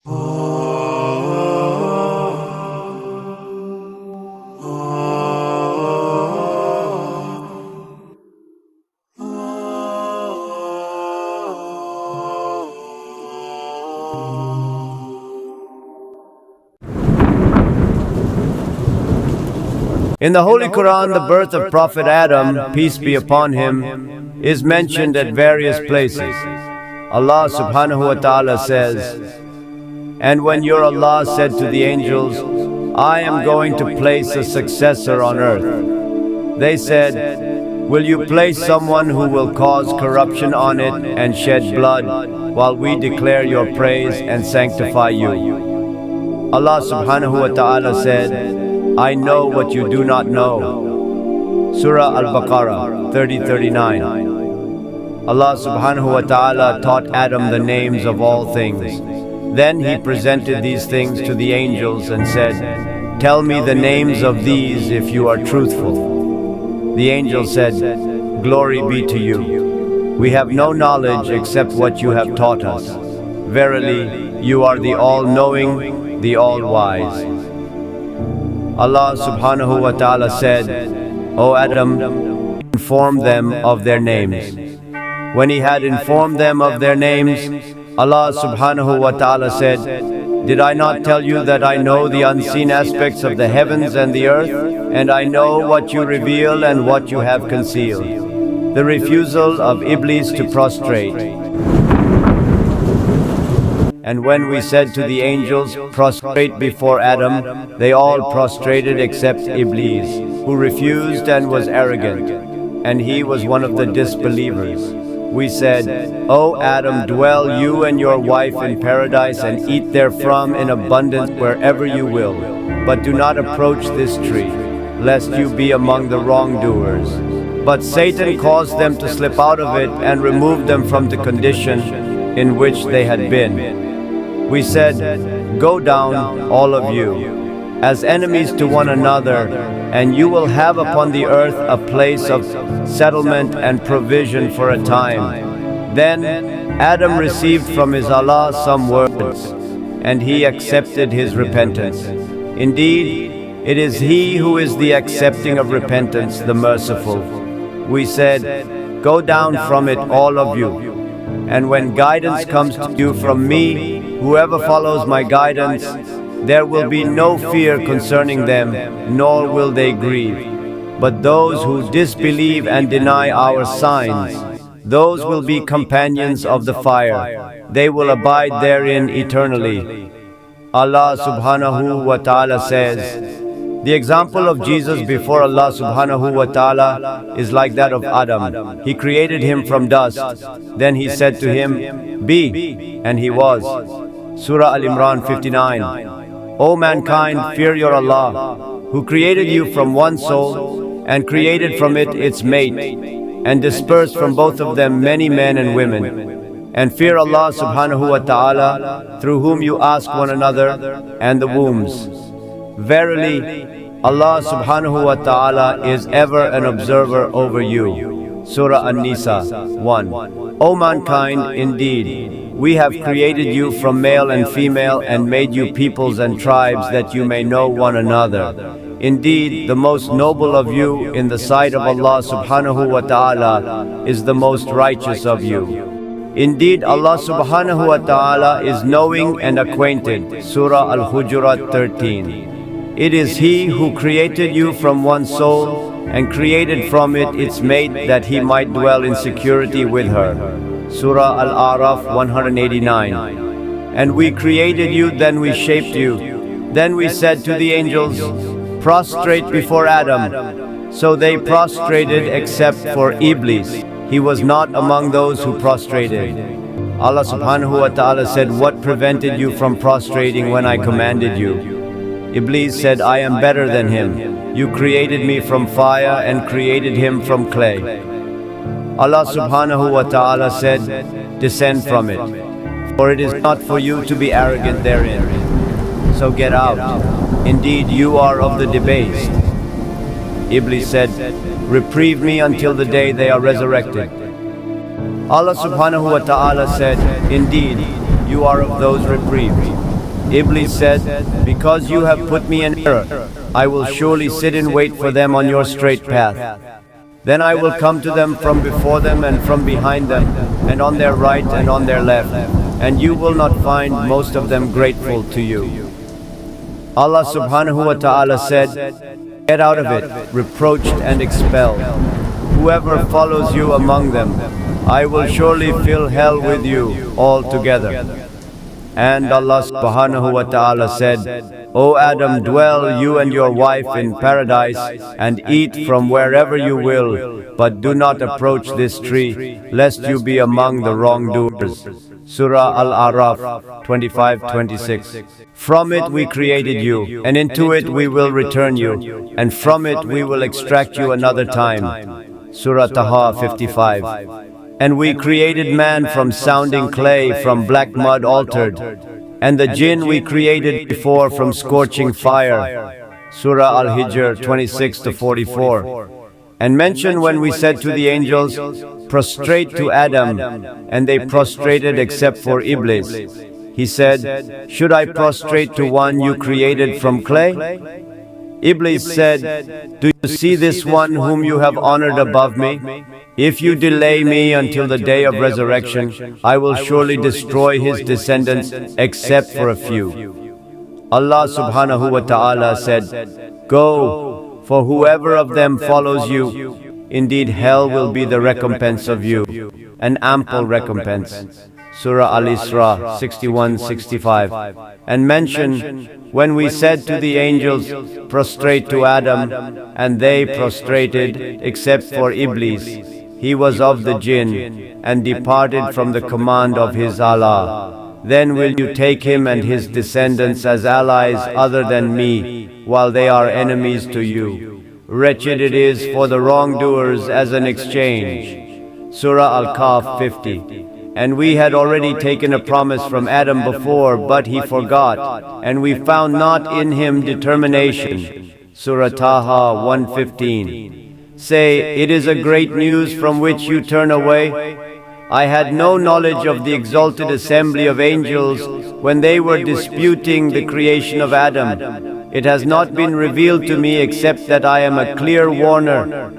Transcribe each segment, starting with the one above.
In the Holy Quran, the birth of Prophet Adam, peace be upon him, is mentioned at various places. Allah subhanahu wa ta'ala says, "And when your Allah said to the angels, I am going to place a successor on earth, they said, will you place someone who will cause corruption on it and shed blood while we declare your praise and sanctify you?" Allah subhanahu wa ta'ala said, "I know what you do not know." Surah Al-Baqarah 30-39. Allah subhanahu wa ta'ala taught Adam the names of all things. Then he presented these things to the angels and said, "Tell me the names of these if you are truthful." The angel said, "Glory be to you. We have no knowledge except what you have taught us. Verily, you are the all-knowing, the all-wise." Allah subhanahu wa ta'ala said, "O Adam, inform them of their names." When he had informed them of their names, Allah subhanahu wa ta'ala said, "Did I not tell you that I know the unseen aspects of the heavens and the earth, and I know what you reveal and what you have concealed?" The refusal of Iblis to prostrate. And when we said to the angels, "Prostrate before Adam," they all prostrated except Iblis, who refused and was arrogant, and he was one of the disbelievers. We said, "O Adam, dwell you and your wife in paradise and eat therefrom in abundance wherever you will, but do not approach this tree, lest you be among the wrongdoers." But Satan caused them to slip out of it and removed them from the condition in which they had been. We said, "Go down, all of you, as enemies to one another, and you will have upon the earth a place of settlement and provision for a time." Then Adam received from his Allah some words, and he accepted his repentance. Indeed, it is he who is the accepting of repentance, the merciful. We said, "Go down from it, all of you, and when guidance comes to you from me, whoever follows my guidance, there will be no fear concerning them, nor will they grieve. But those who disbelieve and deny our signs, those will be companions of the fire. They will abide therein eternally." Allah subhanahu wa ta'ala says, "The example of Jesus before Allah subhanahu wa ta'ala is like that of Adam. He created him from dust. Then he said to him, 'Be,' and he was." Surah Al-Imran 59. "O mankind, fear your Allah, who created you from one soul, and created from it its mate, and dispersed from both of them many men and women. And fear Allah subhanahu wa ta'ala, through whom you ask one another, and the wombs. Verily, Allah subhanahu wa ta'ala is ever an observer over you." Surah An-Nisa 1. "O mankind, indeed, we have created you from male and female and made you peoples and tribes that you may know one another. Indeed, the most noble of you in the sight of Allah subhanahu wa ta'ala is the most righteous of you. Indeed, Allah subhanahu wa ta'ala is knowing and acquainted." Surah Al-Hujurat 13. "It is He who created you from one soul and created from it its mate that He might dwell in security with her." Surah Al-A'raf 189. "And we created you, then we shaped you. Then we said to the angels, prostrate before Adam. So they prostrated except for Iblis. He was not among those who prostrated." Allah subhanahu wa ta'ala said, "What prevented you from prostrating when I commanded you?" Iblis said, "I am better than him. You created me from fire and created him from clay." Allah subhanahu wa ta'ala said, "Descend from it, for it is not for you to be arrogant therein. So get out. Indeed, you are of the debased." Iblis said, "Reprieve me until the day they are resurrected." Allah subhanahu wa ta'ala said, "Indeed, you are of those reprieved. Iblis said, because you have put me in error, I will surely sit and wait for them on your straight path. Then I will come to them from before them and from behind them, and on their right and on their left, and you will not find most of them grateful to you. Allah subhanahu wa ta'ala said, get out of it, reproached and expelled. Whoever follows you among them, I will surely fill hell with you altogether. And Allah subhanahu wa ta'ala said, O Adam, dwell you and your wife in paradise and eat from wherever you will, but do not approach this tree, lest you be among the wrongdoers. Surah Al-A'raf 25-26. From it we created you, and into it we will return you, and from it we will extract you another time. Surah Taha 55. And we created man from sounding clay, from black mud altered, and the jinn we created before from scorching fire. Surah Al-Hijr 26-44. And mention when we said to the angels, prostrate to Adam, and they prostrated except for Iblis. He said, should I prostrate to one you created from clay? Iblis said, do you see this one whom you have honored above me? If you delay me until the day of resurrection, I will surely destroy his descendants except for a few. Allah subhanahu wa ta'ala said, go, for whoever of them follows you, indeed hell will be the recompense of you, an ample recompense. Surah Al-Isra 61-65. And mention when we said to the angels, prostrate to Adam, and they prostrated except for Iblis. He was of the jinn, and departed from the command of his Allah. Then will you take him and his descendants as allies other than me, while they are enemies to you. Wretched it is for the wrongdoers as an exchange. Surah Al-Kahf 50. And we had already taken a promise from Adam before, but he forgot, and we found not in him determination. Surah Taha 115. Say, it is a great news from which you turn away. I had no knowledge of the exalted assembly of angels when they were disputing the creation of Adam. It has not been revealed to me except that I am a clear warner.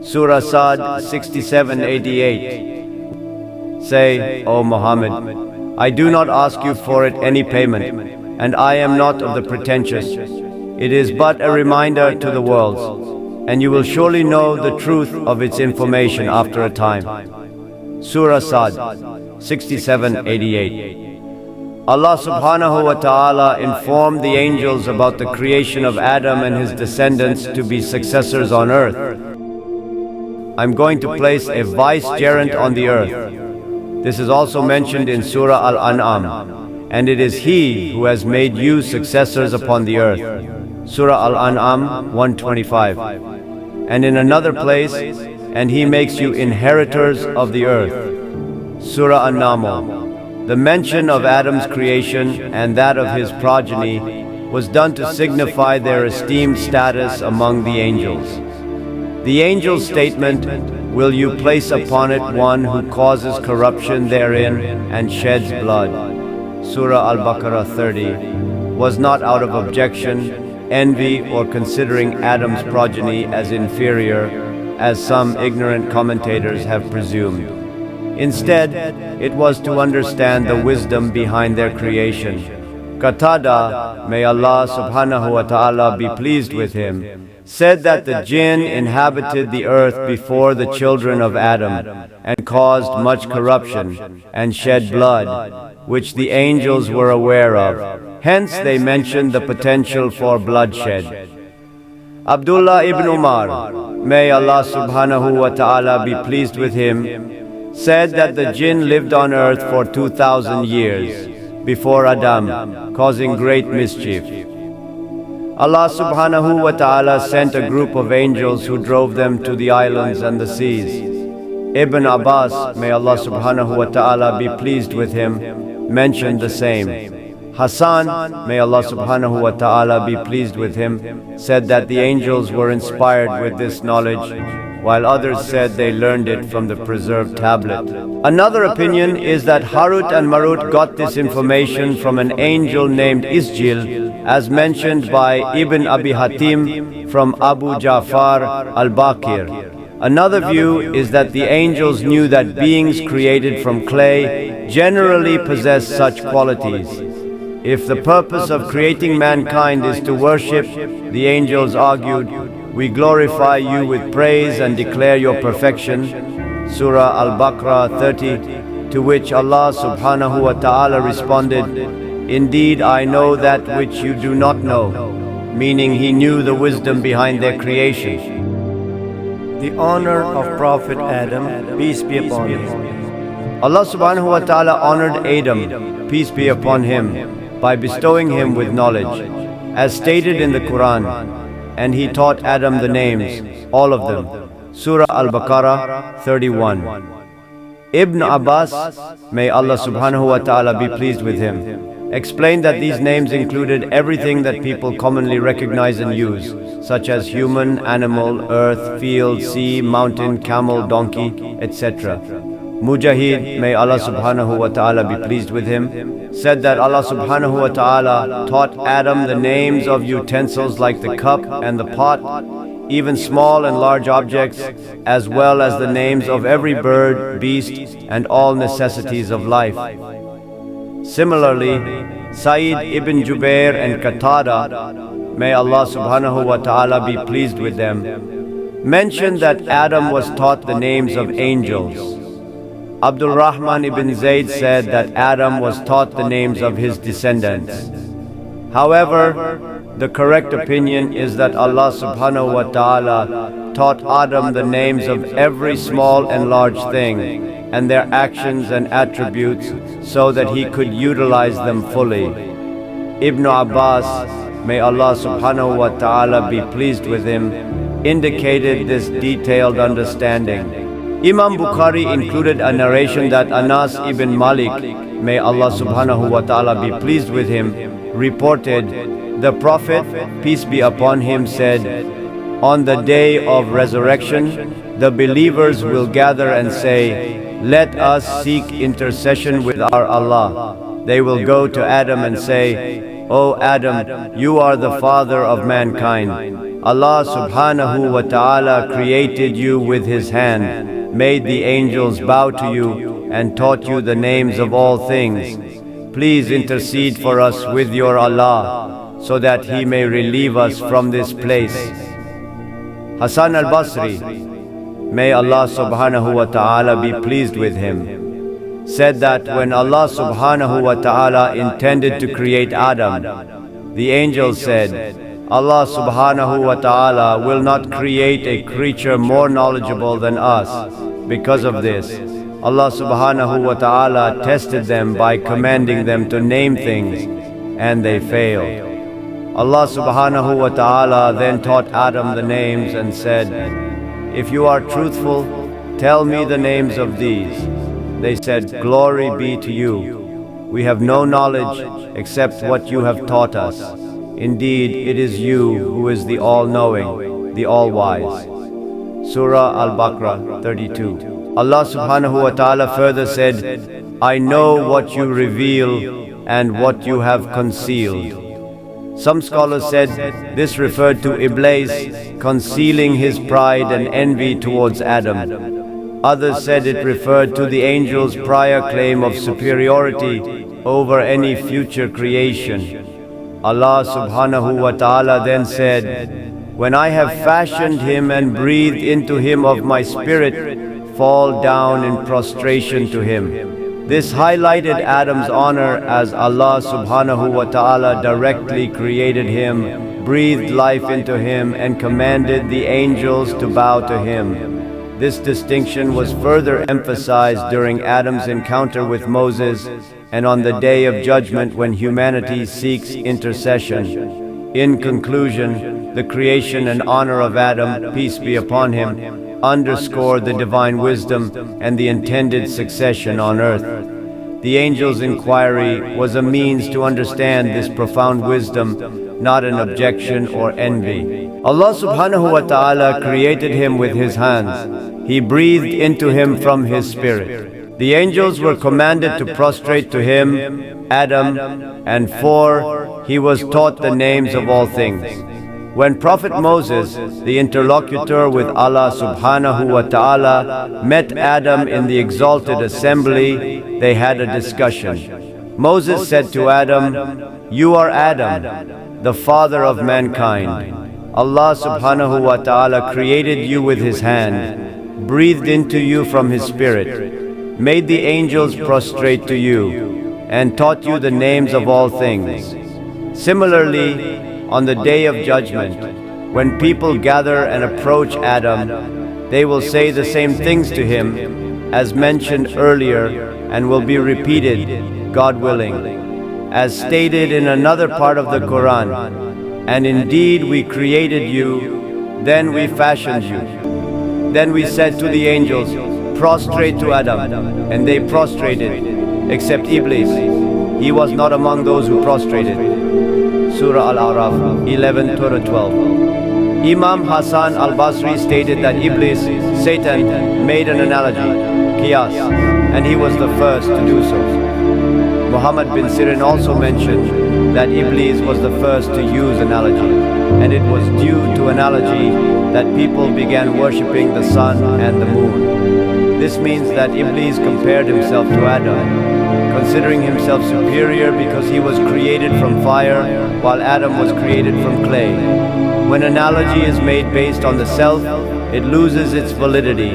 Surah Sad 67-88. Say, O Muhammad, I do not ask you for it any payment, and I am not of the pretentious. It is but a reminder to the worlds, and you will surely know the truth of its information after a time. Surah Sad 67-88. Allah subhanahu wa ta'ala informed the angels about the creation of Adam and his descendants to be successors on earth. I'm going to place a vicegerent on the earth. This is also mentioned in Surah Al-An'am, and it is He who has made you successors upon the earth. Surah Al-An'am 125. And in another place, and He makes you inheritors of the earth. Surah An-Naml. The mention of Adam's creation and that of his progeny was done to signify their esteemed status among the angels. The angel's statement, will you place upon it one who causes corruption therein and sheds blood? Surah Al-Baqarah 30, was not out of objection, envy, or considering Adam's progeny as inferior, as some ignorant commentators have presumed. Instead, it was to understand the wisdom behind their creation. Qatada, may Allah subhanahu wa ta'ala be pleased with him, said that the jinn inhabited the earth before the children of Adam, and caused much corruption, and shed blood, which the angels were aware of. Hence they mentioned the potential for bloodshed. Abdullah ibn Umar, may Allah subhanahu wa ta'ala be pleased with him, said that the jinn lived on earth for 2,000 years, before Adam, causing great mischief. Allah subhanahu wa ta'ala sent a group of angels who drove them to the islands and the seas. Ibn Abbas, may Allah subhanahu wa ta'ala be pleased with him, mentioned the same. Hassan, may Allah subhanahu wa ta'ala be pleased with him, said that the angels were inspired with this knowledge while others said they learned it from the preserved tablet. Another opinion is that Harut and Marut got this information from an angel named Isjil, as mentioned by Ibn Abi Hatim from Abu Ja'far al-Baqir. Another view is that the angels knew that beings created from clay generally possess such qualities. If the purpose of creating mankind is to worship, the angels argued, "We glorify you with praise and declare your perfection." Surah Al-Baqarah 30, to which Allah subhanahu wa ta'ala responded, "Indeed, I know that which you do not know," meaning He knew the wisdom behind their creation. The honor of Prophet Adam, peace be upon him. Allah subhanahu wa ta'ala honored Adam, peace be upon him, by bestowing him with knowledge, as stated in the Quran, and He taught Adam the names, all of them. Surah Al-Baqarah 31. Ibn Abbas, may Allah subhanahu wa ta'ala be pleased with him, explained that these names included everything that people commonly recognize and use, such as human, animal, earth, field, sea, mountain, camel, donkey, etc. Mujahid, may Allah subhanahu wa ta'ala be pleased with him, said that Allah subhanahu wa ta'ala taught Adam the names of utensils like the cup and the pot, even small and large objects, as well as the names of every bird, beast, and all necessities of life. Similarly, Sa'id ibn Jubair and Qatada, may Allah subhanahu wa ta'ala be pleased with them, mentioned that Adam was taught the names of angels. Abdul Rahman ibn Zayd said that Adam was taught the names of his descendants. However, the correct opinion is that Allah subhanahu wa ta'ala taught Adam the names of every small and large thing, and their actions and attributes, so that he could utilize them fully. Ibn Abbas, may Allah subhanahu wa ta'ala be pleased with him, indicated this detailed understanding. Imam Bukhari included a narration that Anas ibn Malik, may Allah subhanahu wa ta'ala be pleased with him, reported, "The Prophet, peace be upon him, said, on the day of resurrection, the believers will gather and say, 'Let us seek intercession with our Allah.' They will go to Adam and say, 'O Adam, you are the father of mankind. Allah subhanahu wa ta'ala created you with His hand, made the angels bow to you, and taught you the names of all things. Please intercede for us with your Allah, so that He may relieve us from this place." Hasan al-Basri, may Allah subhanahu wa ta'ala be pleased with him, said that when Allah subhanahu wa ta'ala intended to create Adam, the angels said, "Allah subhanahu wa ta'ala will not create a creature more knowledgeable than us." Because of this, Allah subhanahu wa ta'ala tested them by commanding them to name things, and they failed. Allah subhanahu wa ta'ala then taught Adam the names and said, "If you are truthful, tell me the names of these." They said, "Glory be to you. We have no knowledge except what you have taught us. Indeed, it is you who is the all-knowing, the all-wise." Surah Al-Baqarah 32. Allah subhanahu wa ta'ala further said, "I know what you reveal and what you have concealed." Some scholars said this referred to Iblis concealing his pride and envy towards Adam. Others said it referred to the angels' prior claim of superiority over any future creation. Allah subhanahu wa ta'ala then said, "When I have fashioned him and breathed into him of my spirit, fall down in prostration to him." This highlighted Adam's honor, as Allah subhanahu wa ta'ala directly created him, breathed life into him, and commanded the angels to bow to him. This distinction was further emphasized during Adam's encounter with Moses and on the day of judgment when humanity seeks intercession. In conclusion, the creation and honor of Adam, peace be upon him, underscore the divine wisdom and the intended succession on earth. The angel's inquiry was a means to understand this profound wisdom, not an objection or envy. Allah subhanahu wa ta'ala created him with his hands. He breathed into him from his spirit. The angels were commanded to prostrate to him, Adam, and 4, he was taught the names of all things. When Prophet Moses, the interlocutor with Allah subhanahu wa ta'ala, met Adam in the exalted assembly, they had a discussion. Moses said to Adam, "You are Adam, the father of mankind. Allah subhanahu wa ta'ala created you with his hand, breathed into you from his spirit, made the angels prostrate to you, and taught you the names of all things." Similarly, on the day of judgment, when people gather and approach Adam, they will say the same things to him as mentioned earlier and will be repeated, God willing. As stated in another part of the Quran, "And indeed we created you, then we fashioned you." Then we said to the angels, "Prostrate to Adam," and they prostrated, except Iblis. He was not among those who prostrated. Surah Al-A'raf 11-12. Imam Hassan al-Basri stated that Iblis, Satan, made an analogy, qiyas, and he was the first to do so. Muhammad bin Sirin also mentioned that Iblis was the first to use analogy, and it was due to analogy that people began worshipping the sun and the moon. This means that Iblis compared himself to Adam, considering himself superior because he was created from fire while Adam was created from clay. When analogy is made based on the self, it loses its validity,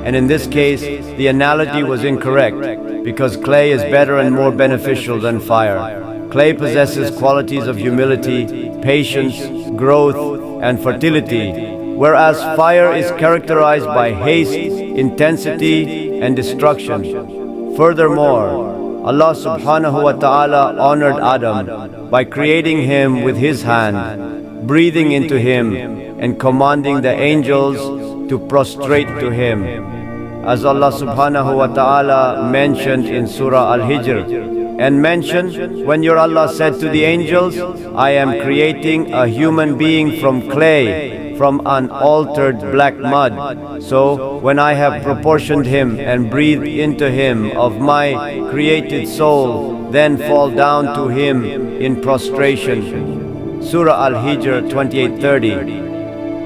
and in this case, the analogy was incorrect because clay is better and more beneficial than fire. Clay possesses qualities of humility, patience, growth, and fertility, whereas fire is characterized by haste, intensity, and destruction. Furthermore, Allah subhanahu wa ta'ala honored Adam by creating him with his hand, breathing into him, and commanding the angels to prostrate to him. As Allah subhanahu wa ta'ala mentioned in Surah Al-Hijr, and mentioned when your Allah said to the angels, "I am creating a human being from clay, from unaltered black mud. So when I have proportioned him and breathed into him of my created soul, then fall down to him in prostration." Surah Al-Hijr 28:30.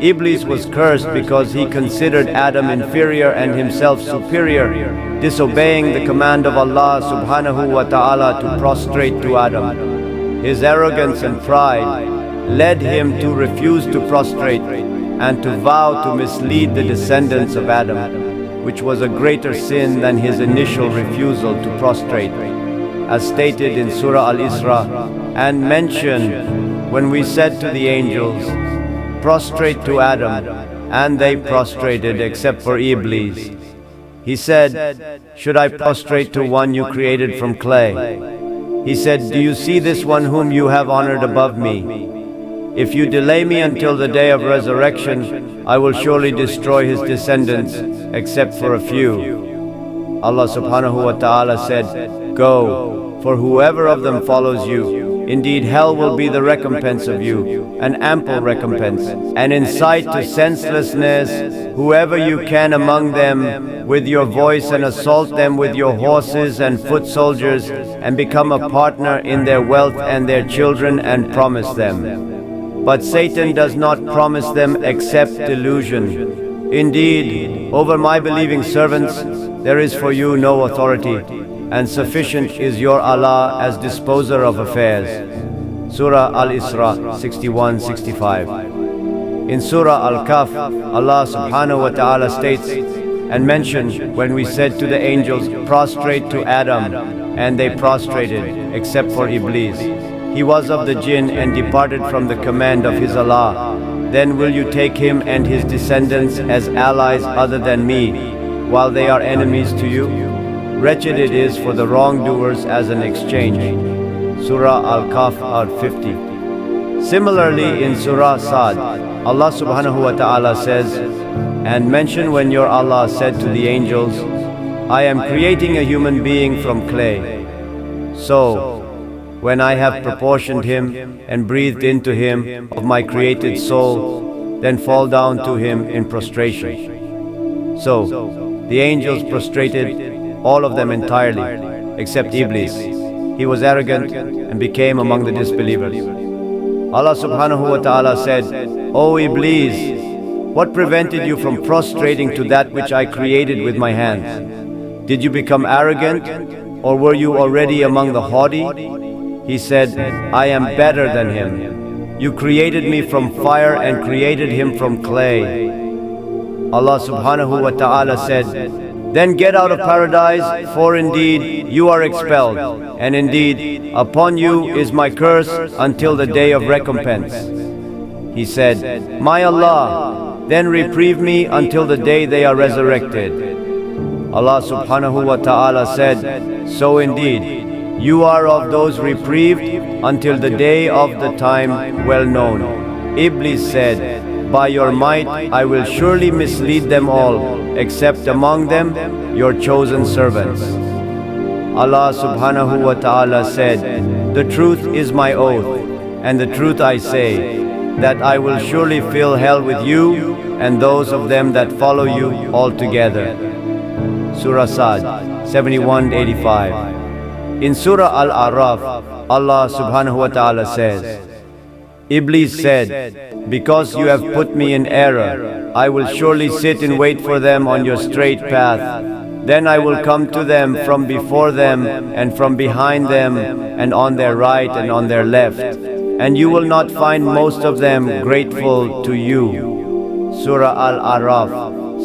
Iblis was cursed because he considered Adam inferior and himself superior, disobeying the command of Allah subhanahu wa ta'ala to prostrate to Adam. His arrogance and pride led him to refuse to prostrate and to vow to mislead the descendants of Adam, which was a greater sin than his initial refusal to prostrate. As stated in Surah Al-Isra and mentioned when we said to the angels, "Prostrate to Adam," and they prostrated except for Iblis. He said, "Should I prostrate to one you created from clay?" He said, "Do you see this one whom you have honored above me? If you delay me until the day of resurrection, I will surely destroy his descendants except for a few." Allah subhanahu wa ta'ala said, "Go, for whoever of them follows you, indeed hell will be the recompense of you, an ample recompense, and incite to senselessness whoever you can among them with your voice, and assault them with your horses and foot soldiers, and become a partner in their wealth and their children, and promise them. But Satan does not promise them except delusion. Indeed, over my believing servants, there is for you no authority, and sufficient is your Allah as disposer of affairs." Surah Al-Isra 61-65. In Surah Al-Kahf, Allah subhanahu wa ta'ala states and mentioned when we said to the angels, "Prostrate to Adam," and they prostrated except for Iblis. He was of the jinn and departed from the command of his Allah. Then will you take him and his descendants as allies other than me, while they are enemies to you? Wretched it is for the wrongdoers as an exchange. Surah Al-Kahf 50. Similarly in Surah Sad, Allah subhanahu wa ta'ala says, "And mention when your Allah said to the angels, I am creating a human being from clay. So, when I have proportioned him and breathed into him of my created soul, then fall down to him in prostration. So, the angels prostrated, all of them entirely, except Iblis. He was arrogant and became among the disbelievers. Allah subhanahu wa ta'ala said, "O Iblis, what prevented you from prostrating to that which I created with my hands? Did you become arrogant, or were you already among the haughty?" He said, "I am better than him. You created me from fire and created him from clay." Allah subhanahu wa ta'ala said, "Then get out of paradise, for indeed you are expelled, and indeed upon you is my curse until the day of recompense." He said, "My Allah, then reprieve me until the day they are resurrected." Allah subhanahu wa ta'ala said, "So indeed, you are of those reprieved until the day of the time well known." Iblis said, "By your might I will surely mislead them all, except among them your chosen servants." Allah subhanahu wa ta'ala said, "The truth is my oath, and the truth I say, that I will surely fill hell with you and those of them that follow you altogether." Surah Sad 71-85. In Surah Al-A'raf, Allah subhanahu wa ta'ala says, Iblis said, "Because you have put me in error, I will surely sit and wait for them on your straight path. Then I will come to them from before them and from behind them and on their right and on their left. And you will not find most of them grateful to you." Surah Al-A'raf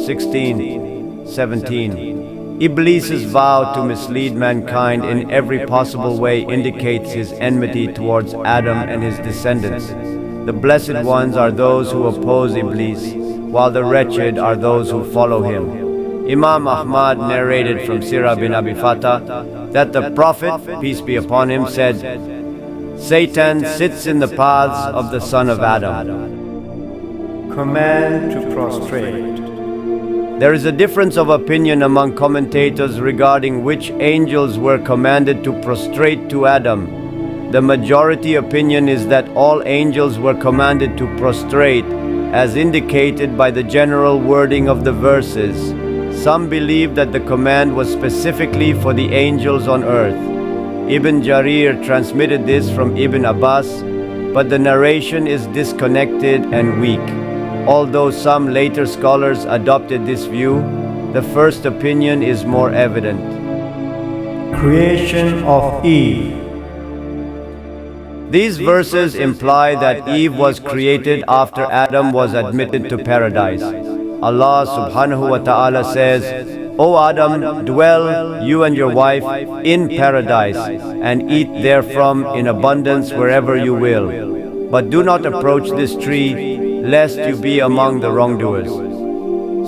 16-17. Iblis's vow to mislead mankind in every possible way indicates his enmity towards Adam and his descendants. The blessed ones are those who oppose Iblis, while the wretched are those who follow him. Imam Ahmad narrated from Sirah bin Abi Fatah that the Prophet, peace be upon him, said, "Satan sits in the paths of the son of Adam." Command to prostrate. There is a difference of opinion among commentators regarding which angels were commanded to prostrate to Adam. The majority opinion is that all angels were commanded to prostrate, as indicated by the general wording of the verses. Some believe that the command was specifically for the angels on earth. Ibn Jarir transmitted this from Ibn Abbas, but the narration is disconnected and weak. Although some later scholars adopted this view, the first opinion is more evident. Creation of Eve. These verses imply that Eve was created after Adam was admitted to paradise. Allah subhanahu wa ta'ala says, "O Adam, dwell, you and your wife, in paradise, and eat therefrom in abundance wherever you will. But do not approach this tree, lest you be among the wrongdoers."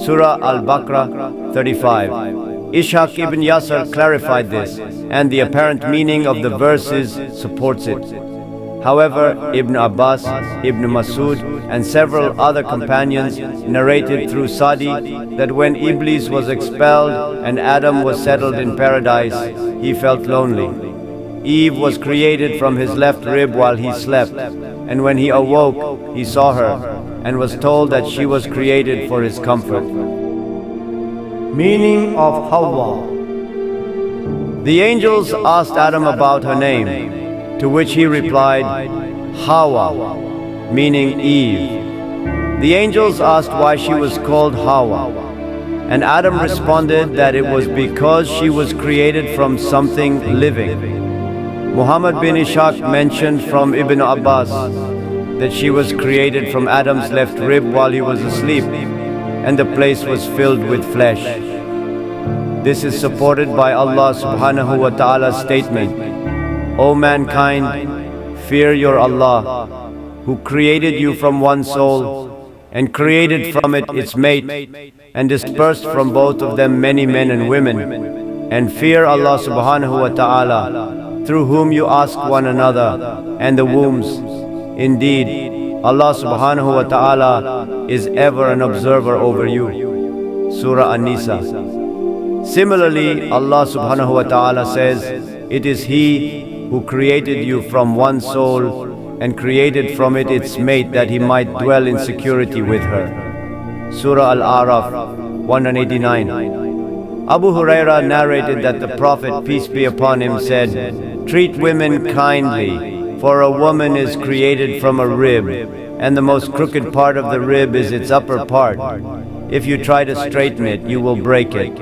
Surah Al-Baqarah 35. Ishaq ibn Yasar clarified this, and the apparent meaning of the verses supports it. However, Ibn Abbas, Ibn Masud, and several other companions narrated through Sadi that when Iblis was expelled and Adam was settled in paradise, he felt lonely. Eve was created from his left rib while he slept, and when he awoke, he saw her, and was told that she was created for his comfort. Meaning of Hawa. The angels asked Adam about her name, to which he replied, "Hawa," meaning Eve. The angels asked why she was called Hawa, and Adam responded that it was because she was created from something living. Muhammad bin Ishaq mentioned from Ibn Abbas that she was created from Adam's left rib while he was asleep, and the place was filled with flesh. This is supported by Allah subhanahu wa ta'ala's statement, "O mankind, fear your Allah, who created you from one soul, and created from it its mate, and dispersed from both of them many men and women. And fear Allah subhanahu wa ta'ala, through whom you ask one another, and the wombs. Indeed, Allah subhanahu wa ta'ala is ever an observer over you." Surah An-Nisa. Similarly, Allah subhanahu wa ta'ala says, "It is He who created you from one soul and created from it its mate that he might dwell in security with her. Surah Al-A'raf 189. Abu Huraira narrated that the Prophet, peace be upon him, said, "Treat women kindly, for a woman is created from a rib, and the most crooked part of the rib is its upper part. If you try to straighten it, you will break it.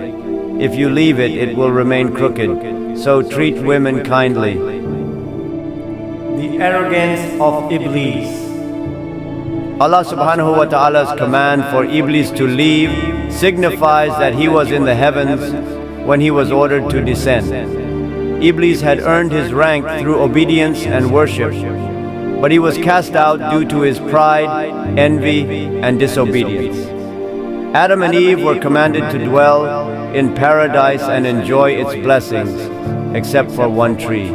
If you leave it, it will remain crooked. So treat women kindly." The arrogance of Iblis. Allah subhanahu wa ta'ala's command for Iblis to leave signifies that he was in the heavens when he was ordered to descend. Iblis had earned his rank through obedience and worship, but he was cast out due to his pride, envy, and disobedience. Adam and Eve were commanded to dwell in paradise and enjoy its blessings, except for one tree.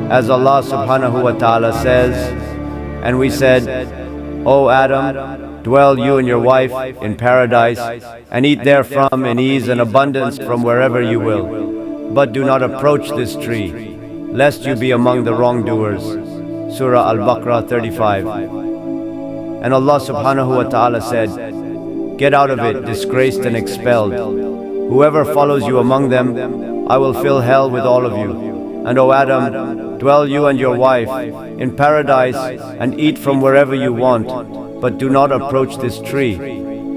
As Allah subhanahu wa ta'ala says, "And we said, O Adam, dwell you and your wife in paradise, and eat therefrom in ease and abundance from wherever you will. But do not approach this tree, lest you be among the wrongdoers." Surah Al-Baqarah 35. And Allah subhanahu wa ta'ala said, "Get out of it, disgraced and expelled. Whoever follows you among them, I will fill hell with all of you. And O Adam, dwell you and your wife in paradise and eat from wherever you want, but do not approach this tree,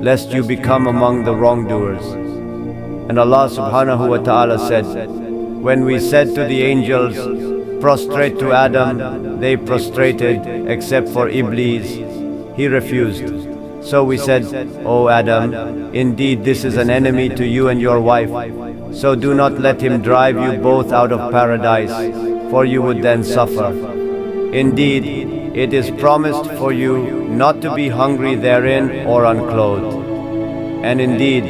lest you become among the wrongdoers." And Allah subhanahu wa ta'ala said, "When we said to the angels, prostrate to Adam, they prostrated except for Iblis. He refused. So we said, O Adam, indeed this is an enemy to you and your wife, so do not let him drive you both out of paradise, for you would then suffer. Indeed, it is promised for you not to be hungry therein or unclothed. And indeed,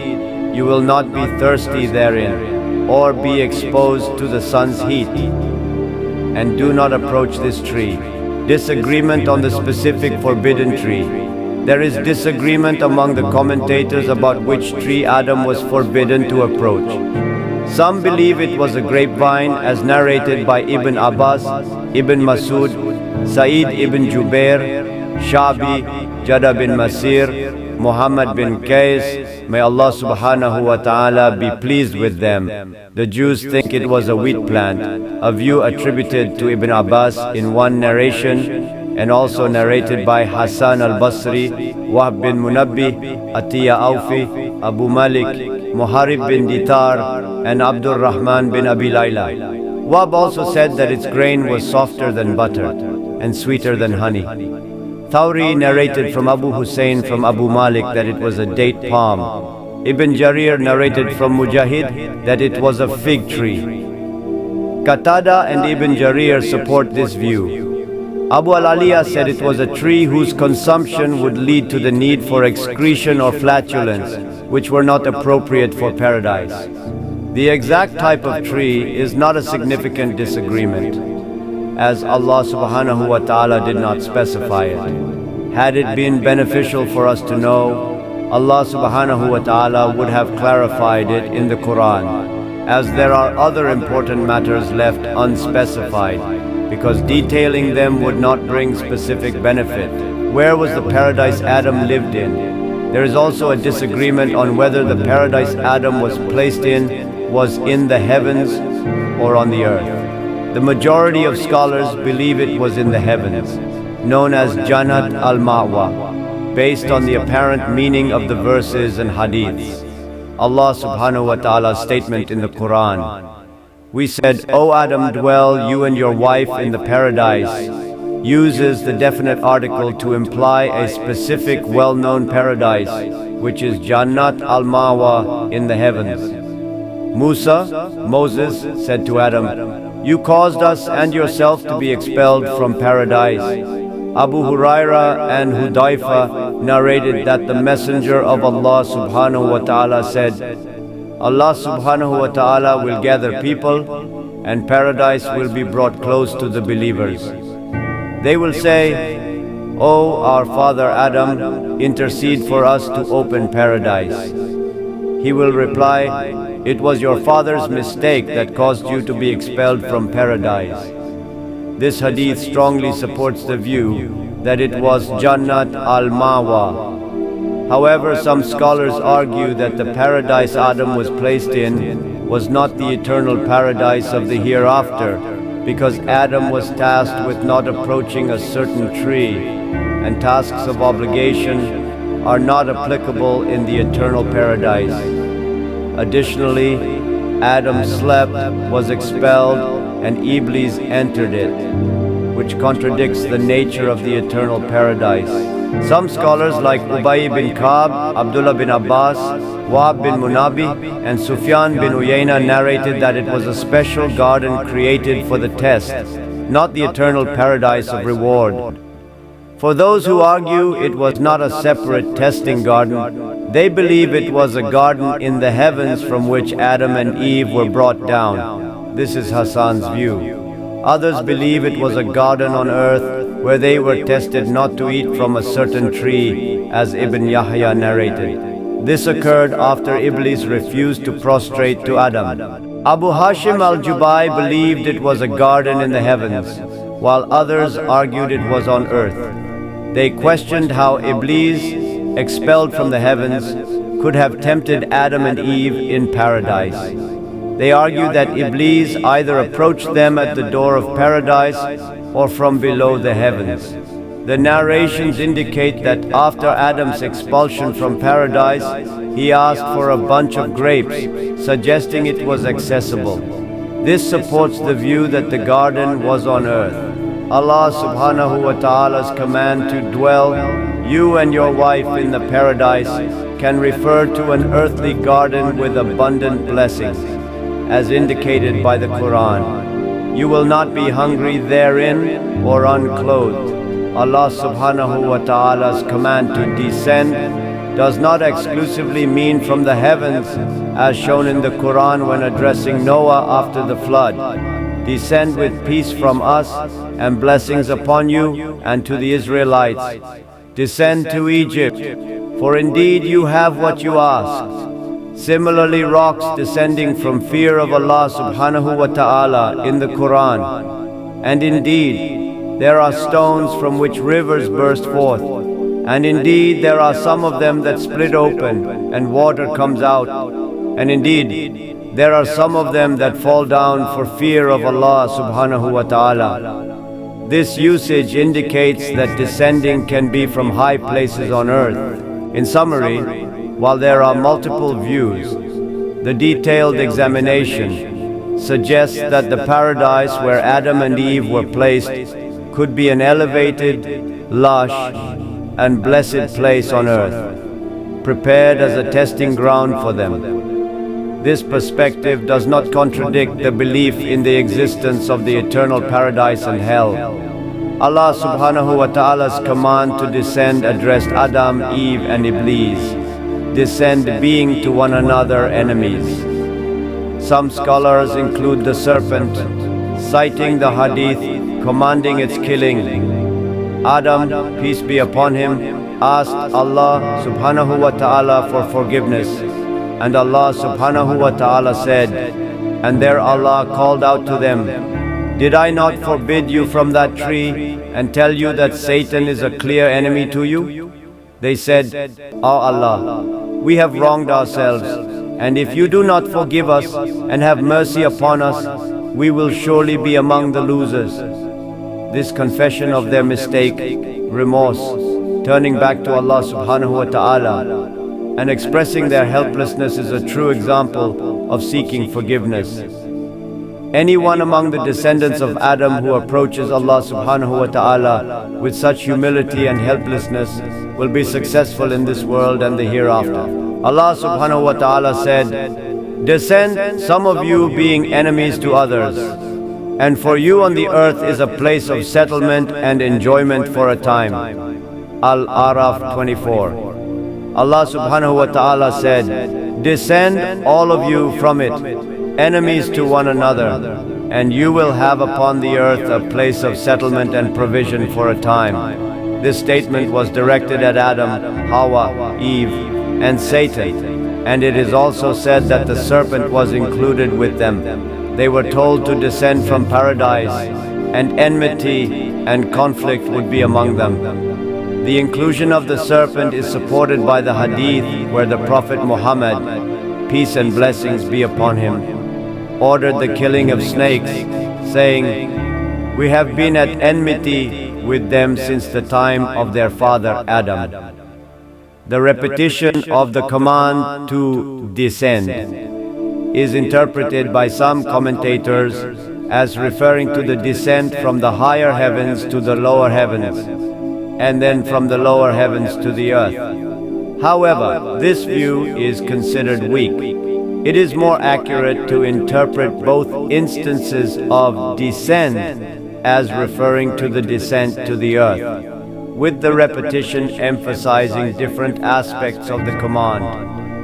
you will not be thirsty therein, or be exposed to the sun's heat. And do not approach this tree." Disagreement on the specific forbidden tree. There is disagreement among the commentators about which tree Adam was forbidden to approach. Some believe it was a grapevine, as narrated by Ibn Abbas, Ibn Masud, Sa'id ibn Jubair, Shabi, Jada bin Masir, Muhammad bin Qais. May Allah subhanahu wa ta'ala be pleased with them. The Jews think it was a wheat plant, a view attributed to Ibn Abbas in one narration, and also narrated by Hassan al-Basri, Wahb bin Munabbi, Atiyya Awfi, Abu Malik, Muharib bin Ditar, and Abdul Rahman bin Abi Layla. Wahb also said that its grain was softer than butter and sweeter than honey. Thawri narrated from Abu Hussein from Abu Malik that it was a date palm. Ibn Jarir narrated from Mujahid that it was a fig tree. Qatada and Ibn Jarir support this view. Abu al-Aliya said it was a tree whose consumption would lead to the need for excretion or flatulence, which were not appropriate for paradise. The exact type of tree is not a significant disagreement, as Allah subhanahu wa ta'ala did not specify it. Had it been beneficial for us to know, Allah subhanahu wa ta'ala would have clarified it in the Quran, as there are other important matters left unspecified, because detailing them would not bring specific benefit. Where was the paradise Adam lived in? There is also a disagreement on whether the paradise Adam was placed in was in the heavens or on the earth. The majority of scholars believe it was in the heavens, known as Jannat al-Ma'wa, based on the apparent meaning of the verses and hadiths. Allah subhanahu wa ta'ala's statement in the Quran, "We said, O Adam, dwell you and your wife in the paradise," uses the definite article to imply a specific well-known paradise, which is Jannat al-Ma'wa in the heavens. Moses, said to Adam, "You caused us and yourself to be expelled from paradise." Abu Huraira and Hudayfa narrated that the Messenger of Allah subhanahu wa ta'ala said, "Allah subhanahu wa ta'ala will gather people, and paradise will be brought close to the believers. They will say, 'O our father Adam, intercede for us to open paradise.' He will reply, 'It was your father's mistake that caused you to be expelled from paradise.' This hadith strongly supports the view that it was Jannat al-Mawa. However, some scholars argue that the paradise Adam was placed in was not the eternal paradise of the hereafter, because Adam was tasked with not approaching a certain tree, and tasks of obligation are not applicable in the eternal paradise. Additionally, Adam slept, was expelled, and Iblis entered it, which contradicts the nature of the eternal paradise. Some scholars like Ubay bin Ka'b, Abdullah bin Abbas, Wahb bin Munabi, and Sufyan bin Uyayna narrated that it was a special garden created for the test, not the eternal paradise of reward. For those who argue it was not a separate testing garden, they believe it was a garden in the heavens from which Adam and Eve were brought down. This is Hassan's view. Others believe it was a garden on earth where they were tested not to eat from a certain tree, as Ibn Yahya narrated. This occurred after Iblis refused to prostrate to Adam. Abu Hashim al-Jubai believed it was a garden in the heavens, while others argued it was on earth. They questioned how Iblis, expelled from the heavens, could have tempted Adam and Eve in paradise. They argued that Iblis either approached them at the door of paradise or from below the heavens. The narrations indicate that after Adam's expulsion from paradise, he asked for a bunch of grapes, suggesting it was accessible. This supports the view that the garden was on earth. Allah subhanahu wa ta'ala's command to dwell, you and your wife, in the paradise can refer to an earthly garden with abundant blessings, as indicated by the Quran. You will not be hungry therein or unclothed. Allah subhanahu wa ta'ala's command to descend does not exclusively mean from the heavens, as shown in the Quran when addressing Noah after the flood. Descend with peace from us and blessings upon you and to the Israelites. Descend to Egypt, for indeed you have what you asked. Similarly, rocks descending from fear of Allah subhanahu wa ta'ala in the Quran. And indeed, there are stones from which rivers burst forth. And indeed, there are some of them that split open and water comes out. And indeed, there are some of them that fall down for fear of Allah subhanahu wa ta'ala. This usage indicates that descending can be from high places on earth. In summary, while there are multiple views, the detailed examination suggests that the paradise where Adam and Eve were placed could be an elevated, lush, and blessed place on earth, prepared as a testing ground for them. This perspective does not contradict the belief in the existence of the eternal paradise and hell. Allah subhanahu wa ta'ala's command to descend addressed Adam, Eve, and Iblis. Descend being to one another enemies. Some scholars include the serpent, citing the hadith commanding its killing. Adam, peace be upon him, asked Allah subhanahu wa ta'ala for forgiveness. And Allah subhanahu wa ta'ala said, and there Allah called out to them, did I not forbid you from that tree and tell you that Satan is a clear enemy to you? They said, O Allah, we have wronged ourselves, and if you do not forgive us and have mercy upon us, we will surely be among the losers. This confession of their mistake, remorse, turning back to Allah subhanahu wa ta'ala, and expressing their helplessness is a true example of seeking forgiveness. Anyone among the descendants of Adam who approaches Allah subhanahu wa ta'ala with such humility and helplessness will be successful in this world and the hereafter. Allah subhanahu wa ta'ala said, descend, some of you being enemies to others, and for you on the earth is a place of settlement and enjoyment for a time. Al-Araf 24. Allah subhanahu wa ta'ala said, descend all of you from it, enemies to one another, and you will have upon the earth a place of settlement and provision for a time. This statement was directed at Adam, Hawa, Eve, and Satan, and it is also said that the serpent was included with them. They were told to descend from paradise, and enmity and conflict would be among them. The inclusion of the serpent is supported by the hadith where the Prophet Muhammad, peace and blessings be upon him, ordered the killing of snakes, saying, "We have been at enmity with them since the time of their father Adam." The repetition of the command to descend is interpreted by some commentators as referring to the descent from the higher heavens to the lower heavens, and then from the lower heavens to the earth. However, this view is considered weak. It is more accurate to interpret both instances of descent as referring to the descent to the earth, with the repetition emphasizing different aspects of the command.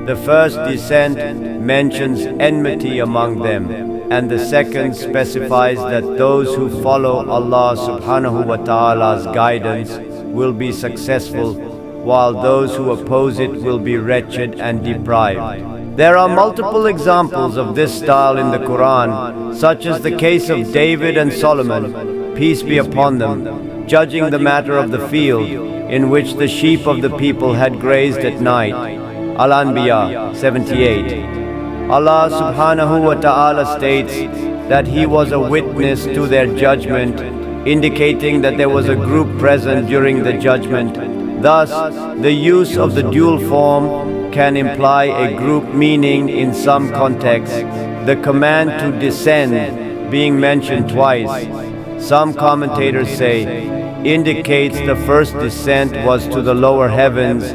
The first descent mentions enmity among them, and the second specifies that those who follow Allah subhanahu wa ta'ala's guidance will be successful, while those who oppose it will be wretched and deprived. There are multiple examples of this style in the Quran, such as the case of David and Solomon, peace be upon them, judging the matter of the field in which the sheep of the people had grazed at night. Al-Anbiya 78. Allah subhanahu wa ta'ala states that He was a witness to their judgment, indicating that there was a group present during the judgment. Thus, the use of the dual form can imply a group meaning in some contexts, the command to descend being mentioned twice. Some commentators say indicates the first descent was to the lower heavens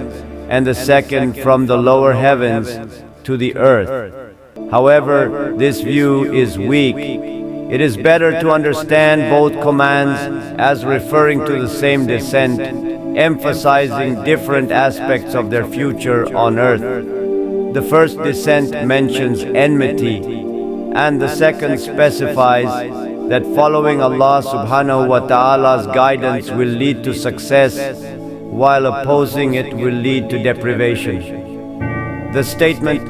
and the second from the lower heavens to the earth. However, this view is weak. It is better to understand both commands as referring to the same descent, emphasizing different aspects of their future on earth. The first descent mentions enmity, and the second specifies that following Allah subhanahu wa ta'ala's guidance will lead to success, while opposing it will lead to deprivation. The statement,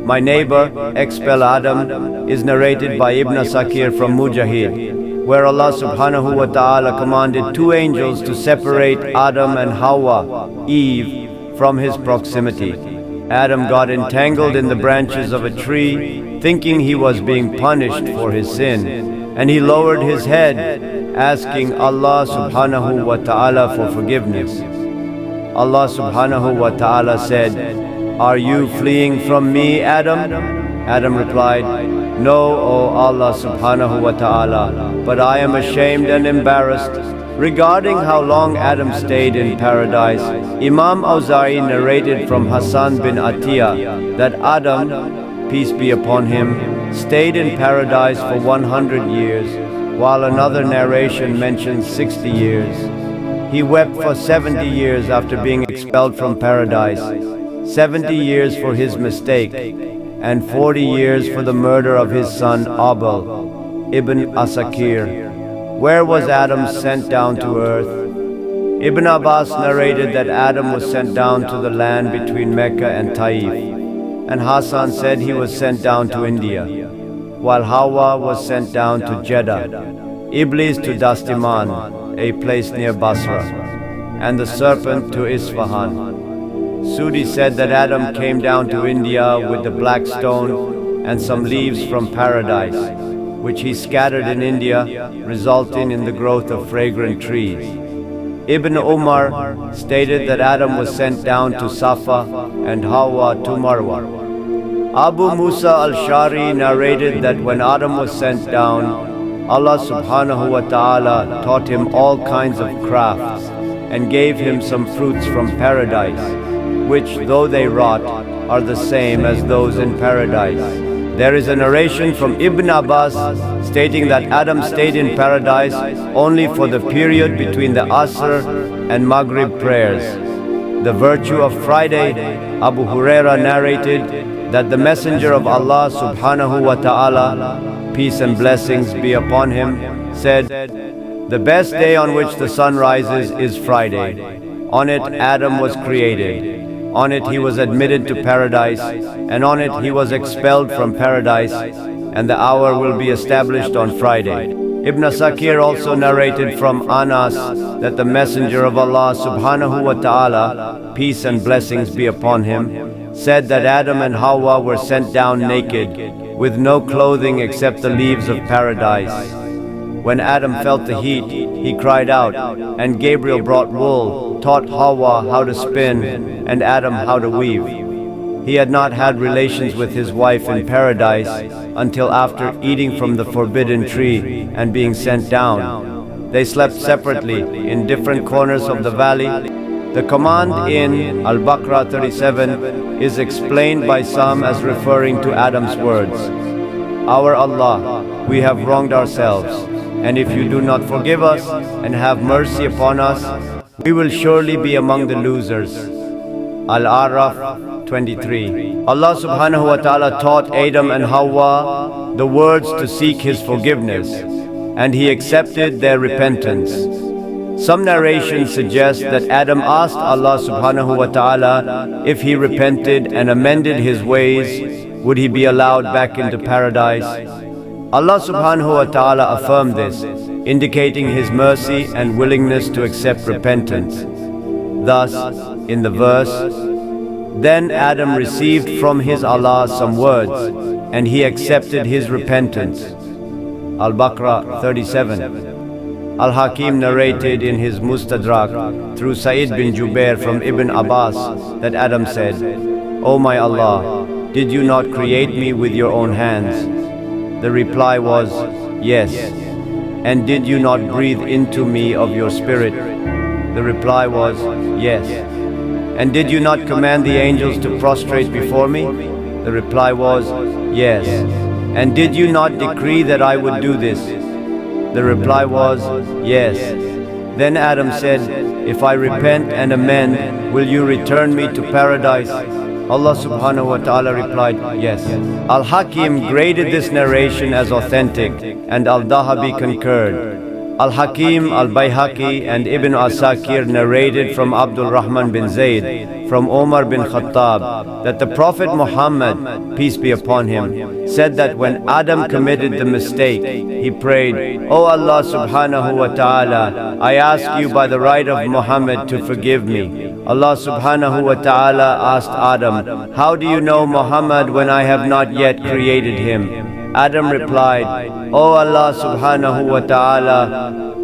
"My neighbor, expel Adam," is narrated by Ibn Asakir from Mujahid, where Allah subhanahu wa ta'ala commanded two angels to separate Adam and Hawa, Eve, from his proximity. Adam got entangled in the branches of a tree, thinking he was being punished for his sin, and he lowered his head, asking Allah subhanahu wa ta'ala for forgiveness. Allah subhanahu wa ta'ala said, "Are you fleeing from me, Adam?" Adam replied, "No, O Allah subhanahu wa ta'ala, but I am ashamed and embarrassed." Regarding how long Adam stayed in paradise, Imam Awza'i narrated from Hassan bin Atiyah that Adam, peace be upon him, stayed in paradise for 100 years, while another narration mentions 60 years. He wept for 70 years after being expelled from paradise, 70 years for his mistake, and 40 years for the murder of his son Abel. Ibn Asakir. Where was Adam sent down to earth? Ibn Abbas narrated that Adam was sent down to the land between Mecca and Taif, and Hassan said he was sent down to India, while Hawa was sent down to Jeddah, Iblis to Dastiman, a place near Basra, and the serpent to Isfahan. Sudi said that Adam came down to India with the black stone and some leaves from paradise, which he scattered in India, resulting in the growth of fragrant trees. Ibn Umar stated that Adam was sent down to Safa and Hawa to Marwa. Abu Musa al-Shari narrated that when Adam was sent down, Allah subhanahu wa ta'ala taught him all kinds of crafts and gave him some fruits from paradise, which, though they rot, are the same as those in paradise. There is a narration from Ibn Abbas stating that Adam stayed in paradise only for the period between the Asr and Maghrib prayers. The virtue of Friday, Abu Huraira narrated that the Messenger of Allah subhanahu wa ta'ala, peace and blessings be upon him, said, "The best day on which the sun rises is Friday. On it Adam was created. On it he was admitted to paradise, and on it he was expelled from paradise, and the hour will be established on Friday." Ibn Asakir also narrated from Anas that the Messenger of Allah subhanahu wa ta'ala, peace and blessings be upon him, said that Adam and Hawa were sent down naked, with no clothing except the leaves of paradise. When Adam felt the heat, he cried out, and Gabriel brought wool, taught Hawa how to spin, and Adam how to weave. He had not had relations with his wife in paradise until after eating from the forbidden tree and being sent down. They slept separately in different corners of the valley. The command in Al-Baqarah 37 is explained by some as referring to Adam's words, "Our Allah, we have wronged ourselves, and if you do not forgive us and have mercy upon us, we will surely be among the losers." Al-Araf 23. Allah subhanahu wa ta'ala taught Adam and Hawa the words to seek His forgiveness, and He accepted their repentance. Some narrations suggest that Adam asked Allah subhanahu wa ta'ala if he repented and amended his ways, would he be allowed back into paradise? Allah subhanahu wa ta'ala affirmed this, indicating His mercy and willingness to accept repentance. Thus, in the verse, then Adam received from his Allah some words, and he accepted his repentance. Al-Baqarah 37. Al-Hakim narrated in his Mustadrak through Sa'id bin Jubair from Ibn Abbas that Adam said, "O my Allah, did you not create me with your own hands?" The reply was, "Yes." "And did you not breathe into me of your spirit?" The reply was, "Yes." "And did you not command the angels to prostrate before me?" The reply was, "Yes." "And did you not decree that I would do this?" The reply was, "Yes." Then Adam said, "If I repent and amend, will you return me to paradise?" Allah subhanahu wa ta'ala replied, "Yes." Al-Hakim graded this narration as authentic, and Al-Dahabi concurred. Al-Hakim, Al-Bayhaqi, and Ibn Asakir narrated from Abdul Rahman bin Zayd, from Omar bin Khattab, that the Prophet Muhammad, peace be upon him, said that when Adam committed the mistake, he prayed, "O Allah subhanahu wa ta'ala, I ask you by the right of Muhammad to forgive me." Allah subhanahu wa ta'ala asked Adam, "How do you know Muhammad when I have not yet created him?" Adam replied, "O Allah subhanahu wa ta'ala,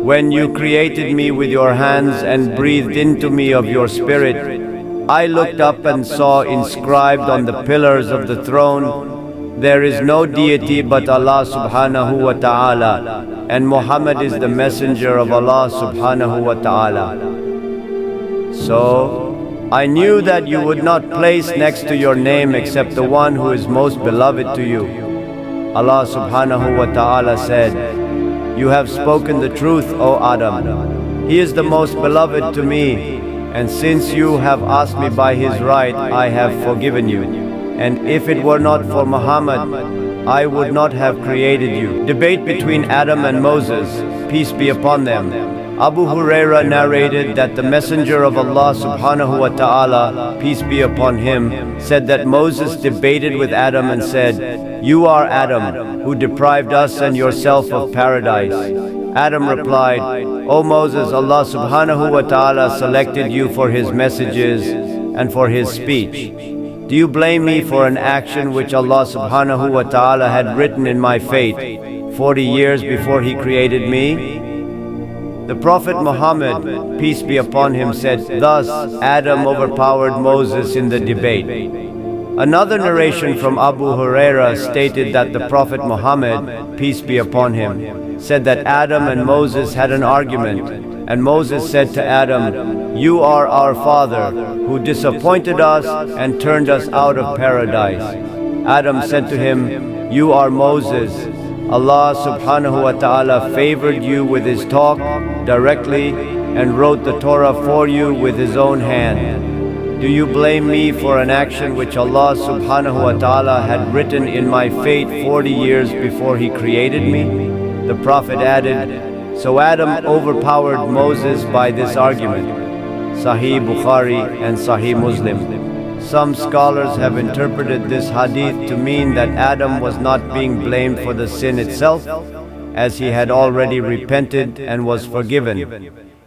when you created me with your hands and breathed into me of your spirit, I looked up and saw inscribed on the pillars of the throne, there is no deity but Allah subhanahu wa ta'ala, and Muhammad is the messenger of Allah subhanahu wa ta'ala. So I knew that you would not place next to your name except the one who is most beloved to you." Allah subhanahu wa ta'ala said, "You have spoken the truth, O Adam. He is the most beloved to me, and since you have asked me by his right, I have forgiven you. And if it were not for Muhammad, I would not have created you." Debate between Adam and Moses, peace be upon them. Abu Huraira narrated that the Messenger of Allah subhanahu wa ta'ala, peace be upon him, said that Moses debated with Adam and said, "You are Adam, who deprived us and yourself of paradise." Adam replied, "O Moses, Allah subhanahu wa ta'ala selected you for His messages and for His speech. Do you blame me for an action which Allah subhanahu wa ta'ala had written in my fate 40 years before He created me?" The Prophet Muhammad, peace be upon him, said, "Thus Adam overpowered Moses in the debate." Another narration from Abu Huraira stated that the Prophet Muhammad, peace be upon him, said that Adam and Moses had an argument, and Moses said to Adam, "You are our father, who disappointed us and turned us out of paradise." Adam said to him, "You are Moses. Allah subhanahu wa ta'ala favored you with His talk directly and wrote the Torah for you with His own hand. Do you blame me for an action which Allah subhanahu wa ta'ala had written in my fate 40 years before He created me?" The Prophet added, "So Adam overpowered Moses by this argument." Sahih Bukhari and Sahih Muslim. Some scholars have interpreted this hadith to mean that Adam was not being blamed for the sin itself, as he had already repented and was forgiven.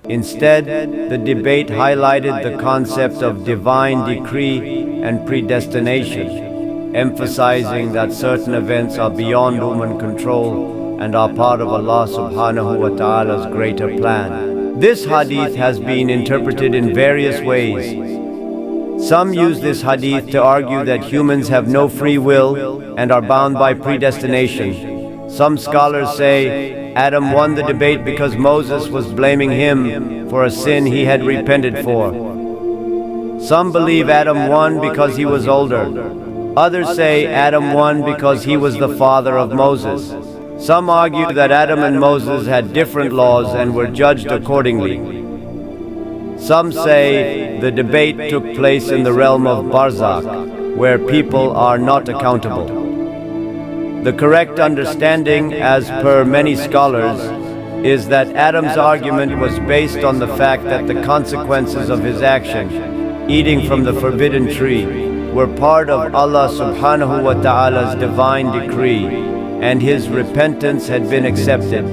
Instead, the debate highlighted the concept of divine decree and predestination, emphasizing that certain events are beyond human control and are part of Allah subhanahu wa ta'ala's greater plan. This hadith has been interpreted in various ways. Some use this hadith to argue that humans have no free will and are bound by predestination. Some scholars say Adam won the debate because Moses was blaming him for a sin he had repented for. Some believe Adam won because he was older. Others say Adam won because he was the father of Moses. Some argue that Adam and Moses had different laws and were judged accordingly. Some say the debate took place in the realm of Barzakh, where people are not accountable. The correct understanding, as per many scholars, is that Adam's argument was based on the fact that the consequences of his action, eating from the forbidden tree, were part of Allah subhanahu wa ta'ala's divine decree, and his repentance had been accepted.